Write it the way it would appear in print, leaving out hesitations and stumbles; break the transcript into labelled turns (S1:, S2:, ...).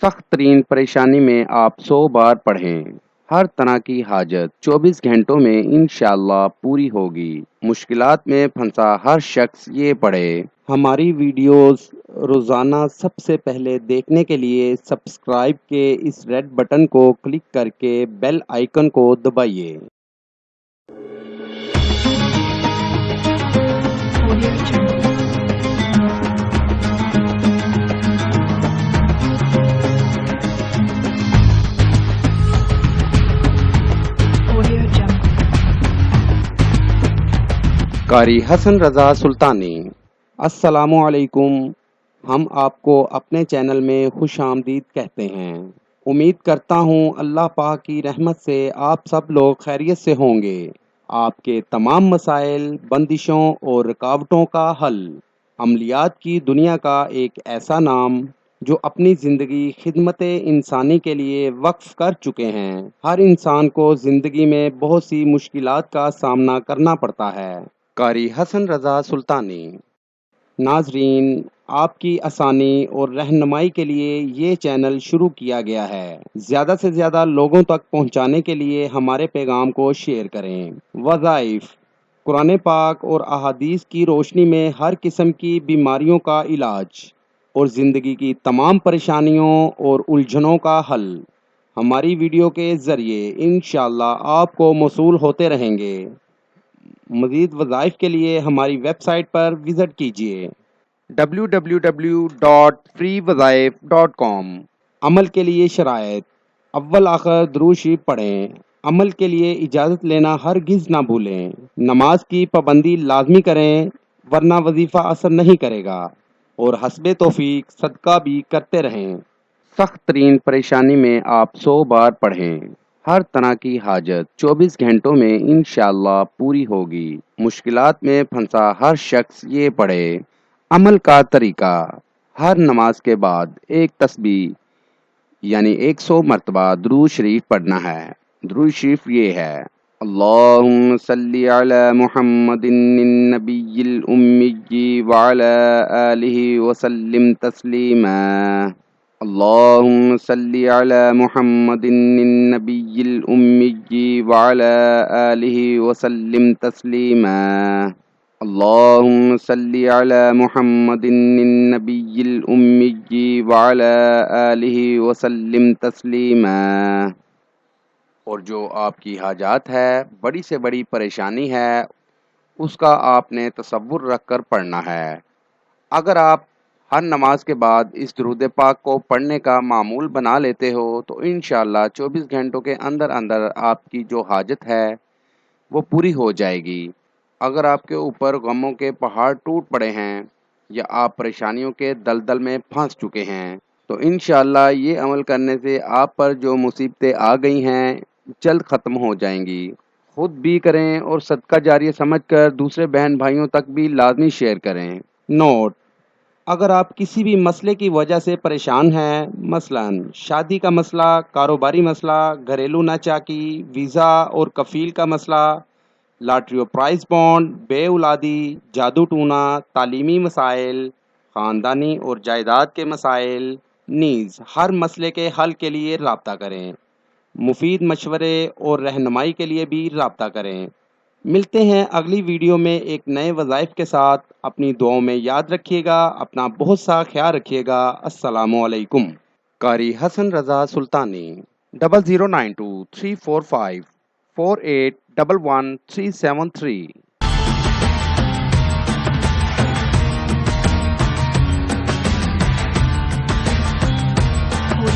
S1: سخت ترین پریشانی میں آپ 100 بار پڑھیں۔ ہر طرح کی حاجت 24 گھنٹوں میں انشاءاللہ پوری ہوگی۔ مشکلات میں پھنسا ہر شخص یہ پڑھے۔ ہماری ویڈیوز روزانہ سب سے پہلے دیکھنے کے لیے سبسکرائب کے اس ریڈ بٹن کو کلک کر کے بیل آئیکن کو دبائیے۔ قاری حسن رضا سلطانی۔ السلام علیکم۔ ہم آپ کو اپنے چینل میں خوش آمدید کہتے ہیں۔ امید کرتا ہوں اللہ پاک کی رحمت سے آپ سب لوگ خیریت سے ہوں گے۔ آپ کے تمام مسائل، بندشوں اور رکاوٹوں کا حل۔ عملیات کی دنیا کا ایک ایسا نام جو اپنی زندگی خدمت انسانی کے لیے وقف کر چکے ہیں۔ ہر انسان کو زندگی میں بہت سی مشکلات کا سامنا کرنا پڑتا ہے۔ قاری حسن رضا سلطانی۔ ناظرین، آپ کی آسانی اور رہنمائی کے لیے یہ چینل شروع کیا گیا ہے۔ زیادہ سے زیادہ لوگوں تک پہنچانے کے لیے ہمارے پیغام کو شیئر کریں۔ وظائف: قرآن پاک اور احادیث کی روشنی میں ہر قسم کی بیماریوں کا علاج اور زندگی کی تمام پریشانیوں اور الجھنوں کا حل ہماری ویڈیو کے ذریعے انشاءاللہ آپ کو موصول ہوتے رہیں گے۔ مزید وظائف کے لیے ہماری ویب سائٹ پر وزٹ کیجیے www.freewazaif.com۔ عمل کے لیے شرائط: اول آخر درود شریف پڑھیں۔ عمل کے لیے اجازت لینا ہرگز نہ بھولیں۔ نماز کی پابندی لازمی کریں ورنہ وظیفہ اثر نہیں کرے گا، اور حسب توفیق صدقہ بھی کرتے رہیں۔ سخت ترین پریشانی میں آپ 100 بار پڑھیں۔ ہر طرح کی حاجت 24 گھنٹوں میں انشاءاللہ پوری ہوگی۔ مشکلات میں پھنسا ہر شخص یہ پڑھے۔ عمل کا طریقہ: ہر نماز کے بعد ایک تسبیح یعنی 100 مرتبہ درود شریف پڑھنا ہے۔ درود شریف یہ ہے: اللہم صلی علی محمد النبی الامی وعلی آلہ وسلم تسلیما۔ اللہم صلی علی محمد النبی الامی وعلی آلہ وسلم تسلیما۔ اللہم صلی علی محمد النبی الامی وعلی آلہ وسلم تسلیما۔ اور جو آپ کی حاجات ہے، بڑی سے بڑی پریشانی ہے، اس کا آپ نے تصور رکھ کر پڑھنا ہے۔ اگر آپ ہر نماز کے بعد اس درود پاک کو پڑھنے کا معمول بنا لیتے ہو تو انشاءاللہ 24 گھنٹوں کے اندر اندر آپ کی جو حاجت ہے وہ پوری ہو جائے گی۔ اگر آپ کے اوپر غموں کے پہاڑ ٹوٹ پڑے ہیں یا آپ پریشانیوں کے دلدل میں پھنس چکے ہیں تو انشاءاللہ یہ عمل کرنے سے آپ پر جو مصیبتیں آ گئی ہیں جلد ختم ہو جائیں گی۔ خود بھی کریں اور صدقہ جاریہ سمجھ کر دوسرے بہن بھائیوں تک بھی لازمی شیئر کریں۔ نوٹ: اگر آپ کسی بھی مسئلے کی وجہ سے پریشان ہیں، مثلاً شادی کا مسئلہ، کاروباری مسئلہ، گھریلو ناچاکی، ویزا اور کفیل کا مسئلہ، لاٹری اور پرائز بانڈ، بے اولادی، جادو ٹونا، تعلیمی مسائل، خاندانی اور جائیداد کے مسائل، نیز ہر مسئلے کے حل کے لیے رابطہ کریں۔ مفید مشورے اور رہنمائی کے لیے بھی رابطہ کریں۔ ملتے ہیں اگلی ویڈیو میں ایک نئے وظائف کے ساتھ۔ اپنی دعاؤں میں یاد رکھیے گا۔ اپنا بہت سا خیال رکھیے گا۔ السلام علیکم۔ قاری حسن رضا سلطانی۔ 0092 345 4811 373